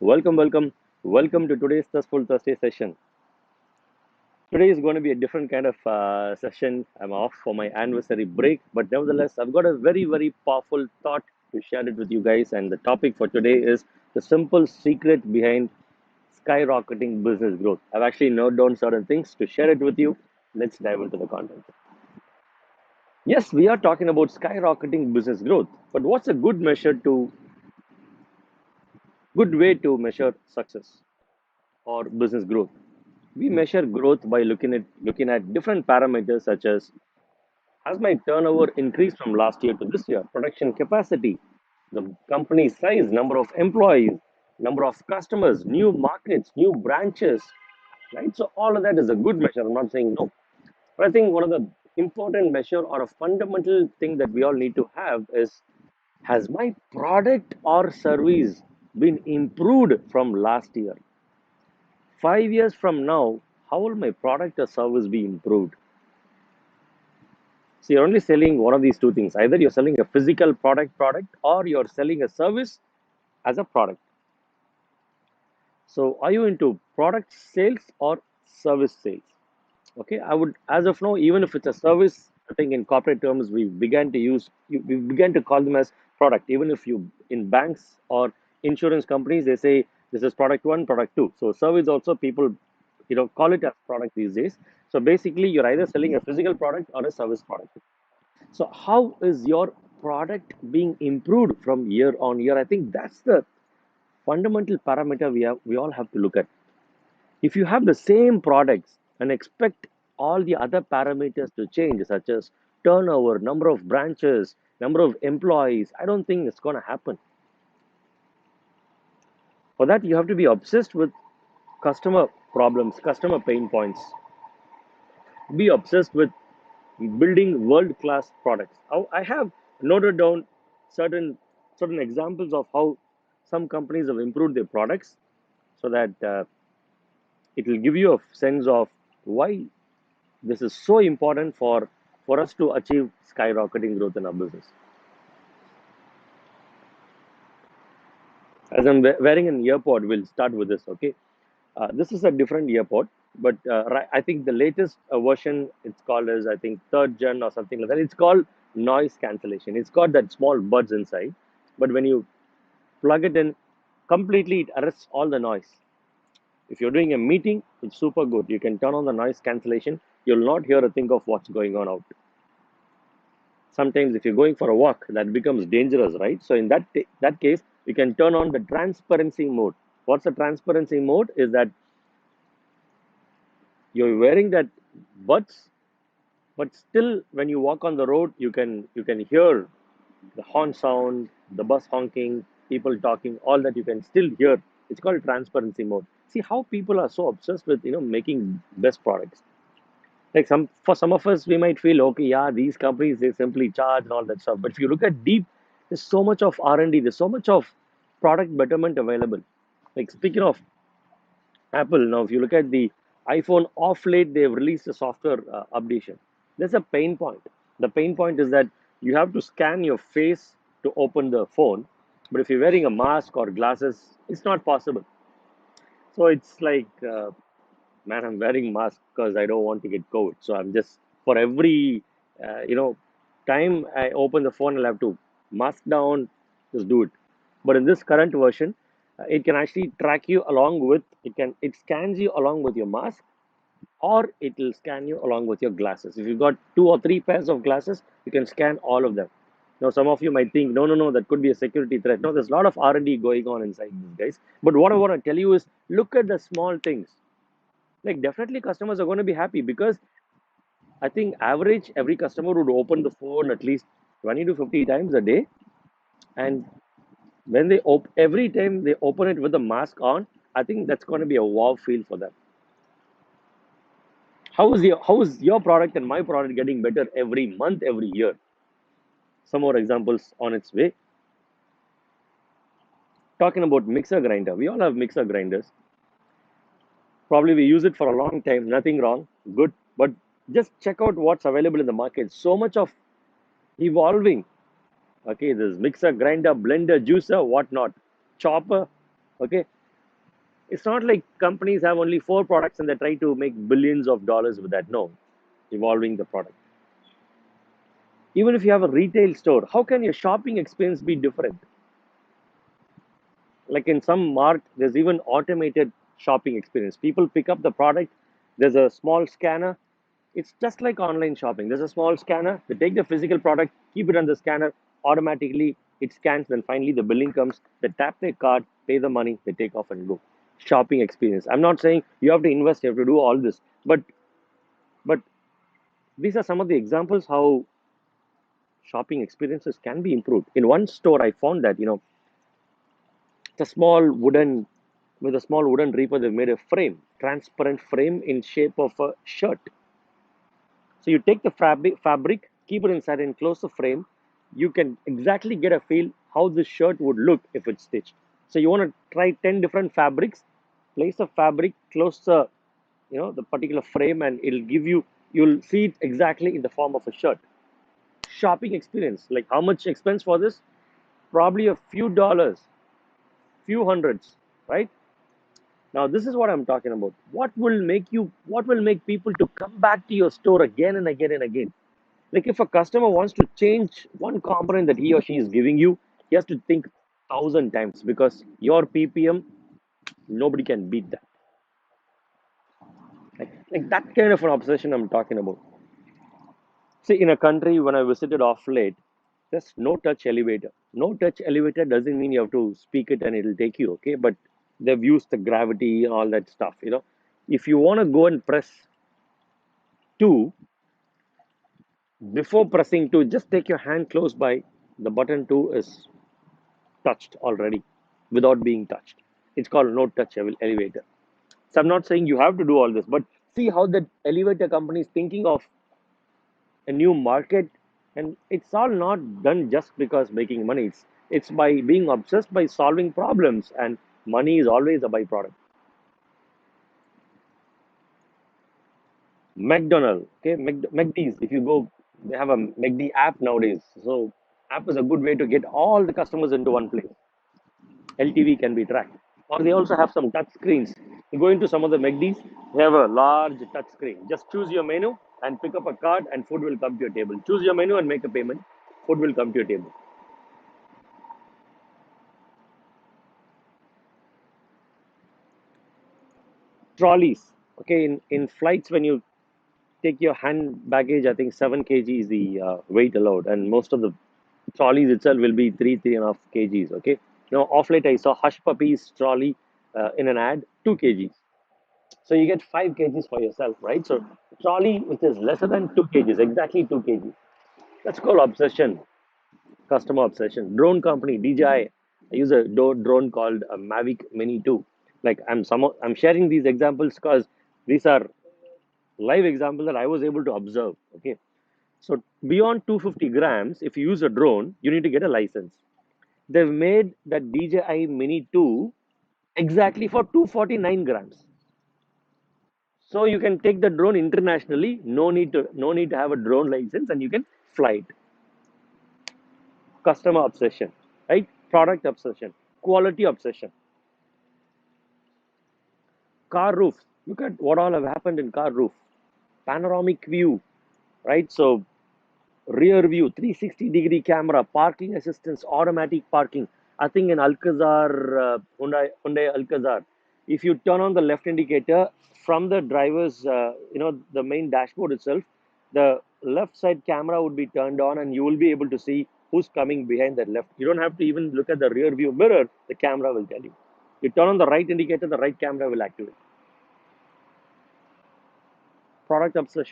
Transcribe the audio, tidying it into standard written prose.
Welcome, welcome, welcome to today's Thirstful Thursday session. Today is going to be a different kind of session. I'm off for my anniversary break, but nevertheless, I've got a very, very powerful thought to share it with you guys. And the topic for today is the simple secret behind skyrocketing business growth. I've actually noted down certain things to share it with you. Let's dive into the content. Yes, we are talking about skyrocketing business growth, but what's a good way to measure success or business growth? We measure growth by looking at different parameters such as has my turnover increased from last year to this year, production capacity, the company size, number of employees, number of customers, new markets, new branches, right? So all of that is a good measure. I'm not saying no, but I think one of the important measure or a fundamental thing that we all need to have is has my product or service been improved from last year? 5 years from now, how will my product or service be improved? So you're only selling one of these two things. Either you're selling a physical product, or you're selling a service as a product. So are you into product sales or service sales? Okay, I would, as of now, even if it's a service, I think in corporate terms we began to call them as product. Even if you in banks or insurance companies, they say this is product one, product two. So service also people, call it as product these days. So basically, you're either selling a physical product or a service product. So how is your product being improved from year on year? I think that's the fundamental parameter we all have to look at. If you have the same products and expect all the other parameters to change, such as turnover, number of branches, number of employees, I don't think it's going to happen. For that, you have to be obsessed with customer problems, customer pain points. Be obsessed with building world-class products. I have noted down certain certain examples of how some companies have improved their products, so that it will give you a sense of why this is so important for us to achieve skyrocketing growth in our business. As I'm wearing an earpod, we'll start with this. Okay, this is a different earpod, but I think the latest version, it's called as, I think, third gen or something like that. It's called noise cancellation. It's got that small buds inside, but when you plug it in completely, it arrests all the noise. If you're doing a meeting, it's super good. You can turn on the noise cancellation. You'll not hear a thing of what's going on out. Sometimes if you're going for a walk, that becomes dangerous, right? So in that case, you can turn on the transparency mode. What's the transparency mode? Is that you're wearing that buds, but still when you walk on the road, you can hear the horn sound, the bus honking, people talking, all that you can still hear. It's called transparency mode. See how people are so obsessed with making best products. Like for some of us, we might feel okay, yeah, these companies, they simply charge and all that stuff. But if you look at deep, there's so much of R&D, there's so much of product betterment available. Like speaking of Apple, now if you look at the iPhone, off late they've released a software updation. There's a pain point. The pain point is that you have to scan your face to open the phone, but if you're wearing a mask or glasses, it's not possible. So it's like, man, I'm wearing mask because I don't want to get COVID. So I'm just, for every time I open the phone, I'll have to mask down, just do it. But in this current version, it can actually track you along with, it scans you along with your mask, or it will scan you along with your glasses. If you've got two or three pairs of glasses, you can scan all of them. Now, some of you might think, no, no, no, that could be a security threat. No, there's a lot of R&D going on inside these guys. But what I want to tell you is, look at the small things. Like definitely customers are going to be happy, because I think average every customer would open the phone at least 20 to 50 times a day. And when every time they open it with the mask on, I think that's going to be a wow feel for them. How is your product and my product getting better every month, every year? Some more examples on its way. Talking about mixer grinder, we all have mixer grinders. Probably we use it for a long time, nothing wrong, good. But just check out what's available in the market. So much of evolving. Okay, there's mixer, grinder, blender, juicer, whatnot, chopper. Okay, It's not like companies have only four products and they try to make billions of dollars with that. No, evolving the product. Even if you have a retail store, how can your shopping experience be different? Like in some mart, there's even automated shopping experience. People pick up the product, there's a small scanner. It's just like online shopping. There's a small scanner, they take the physical product, keep it on the scanner, automatically it scans, then finally the billing comes, they tap their card, pay the money, they take off and go. Shopping experience. I'm not saying you have to invest, you have to do all this, but these are some of the examples how shopping experiences can be improved. In one store, I found that it's a small wooden with a small wooden reaper. They've made a frame, transparent frame in shape of a shirt. So you take the fabric, keep it inside, and close the frame. You can exactly get a feel how this shirt would look if it's stitched. So you want to try 10 different fabrics, place the fabric, close the particular frame, and it'll give you. You'll see it exactly in the form of a shirt. Shopping experience. Like how much expense for this? Probably a few dollars, few hundreds, right? Now this is what I'm talking about. What will make people to come back to your store again and again and again? Like if a customer wants to change one component that he or she is giving you, he has to think 1,000 times because your PPM, nobody can beat that. Like that kind of an obsession I'm talking about. See, in a country when I visited off late, there's no touch elevator. No touch elevator doesn't mean you have to speak it and it'll take you, okay? But they've used the gravity and all that stuff. If you want to go and press two, before pressing two, just take your hand close by. The button two is touched already without being touched. It's called no touch elevator. So I'm not saying you have to do all this, but see how the elevator company is thinking of a new market, and it's all not done just because making money. It's by being obsessed by solving problems, and money is always a byproduct. McDonald, okay, McD's. If you go, they have a McD app nowadays. So app is a good way to get all the customers into one place. LTV can be tracked. Or they also have some touch screens. You go into some of the McDs, they have a large touch screen. Just choose your menu and pick up a card, and food will come to your table. Choose your menu and make a payment. Food will come to your table. Trolleys. Okay, in flights, when you take your hand baggage, I think 7 kg is the weight allowed, and most of the trolleys itself will be 3.5 kgs. Okay, now off late I saw Hush Puppies trolley in an ad, 2 kgs. So you get 5 kgs for yourself, right? So trolley which is lesser than 2 kgs, exactly 2 kgs. That's called obsession, customer obsession. Drone company DJI. I use a drone called a Mavic Mini 2. Like I'm sharing these examples because these are live example that I was able to observe. Okay. So beyond 250 grams, if you use a drone, you need to get a license. They've made that DJI Mini 2 exactly for 249 grams. So you can take the drone internationally. No need to have a drone license, and you can fly it. Customer obsession, right? Product obsession, quality obsession. Car roofs. Look at what all have happened in car roof. Panoramic view, right? So rear view, 360-degree camera, parking assistance, automatic parking. I think in Alcazar, Hyundai Alcazar, if you turn on the left indicator from the driver's, the main dashboard itself, the left side camera would be turned on, and you will be able to see who's coming behind that left. You don't have to even look at the rear view mirror. The camera will tell you. You turn on the right indicator, the right camera will activate. Product obsession.